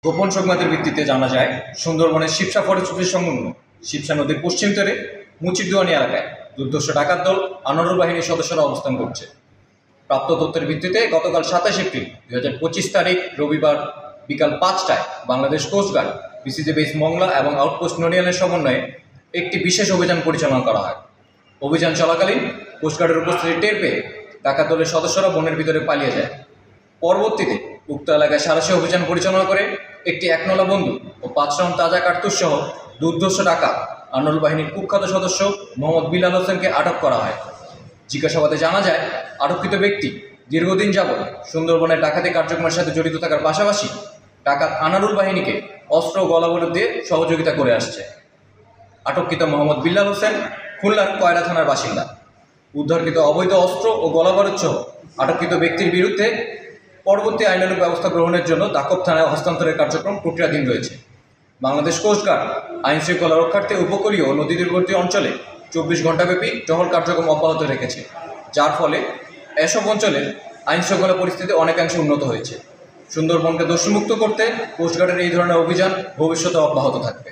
গোপন সংবাদের ভিত্তিতে জানা যায়, সুন্দরবনের শিবসা ফরেস্ট অফিস সংলগ্ন শিবসা নদীর পশ্চিম তীরে মুচিরদুয়ানি এলাকায় দুর্ধর্ষ ডাকাত দল আনোয়ারুল বাহিনীর সদস্যরা অবস্থান করছে। প্রাপ্ত তথ্যের ভিত্তিতে গতকাল 27 এপ্রিল 2025 তারিখ রবিবার বিকাল 5টায় Bangladesh coast guard, PCG base Mongla এবং আউটপোস্ট নড়িয়ালের সমন্বয়ে একটি বিশেষ অভিযান পরিচালনা করা হয়। অভিযান চলাকালীন কোস্টগার্ডের উপস্থিতি টের পেয়ে ডাকাত দলের সদস্যরা বনের ভিতরে পালিয়ে যায়। পরবর্তীতে উক্ত এলাকায় সারাশি অভিযান পরিচালনা করে একটি একনলা বন্দুক ও 5 রাউন্ড তাজা কার্তুজ সহ দুর্ধর্ষ ডাকাত আনোয়ারুল বাহিনীর কুখ্যাত সদস্য মোহাম্মদ বিলাল হোসেনকে আটক করা হয়। জিজ্ঞাসাবাদে জানা যায়, আটককৃত ব্যক্তি দীর্ঘদিন যাবৎ সুন্দরবনের ডাকাতি কার্যক্রমের সাথে জড়িত থাকার পাশাপাশি ডাকাত আনোয়ারুল বাহিনীকে অস্ত্র ও গলাবরত দিয়ে সহযোগিতা করে আসছে। আটককৃত মোহাম্মদ বিলাল হোসেন খুলনার কয়রা থানার বাসিন্দা। উদ্ধারকৃত অবৈধ অস্ত্র ও গলাবারুদ সহ আটককৃত ব্যক্তির বিরুদ্ধে পরবর্তী আইনানুগ ব্যবস্থা গ্রহণের জন্য দাকব থানায় হস্তান্তরের কার্যক্রম প্রক্রিয়াধীন রয়েছে। বাংলাদেশ কোস্টগার্ড আইন শৃঙ্খলা রক্ষার্থে উপকূলীয় ও নদী তীরবর্তী অঞ্চলে 24 ঘণ্টাব্যাপী টহল কার্যক্রম অব্যাহত রেখেছে, যার ফলে এসব অঞ্চলের আইন শৃঙ্খলা পরিস্থিতি অনেকাংশে উন্নত হয়েছে। সুন্দরবনকে দোষমুক্ত করতে কোস্টগার্ডের এই ধরনের অভিযান ভবিষ্যতে অব্যাহত থাকবে।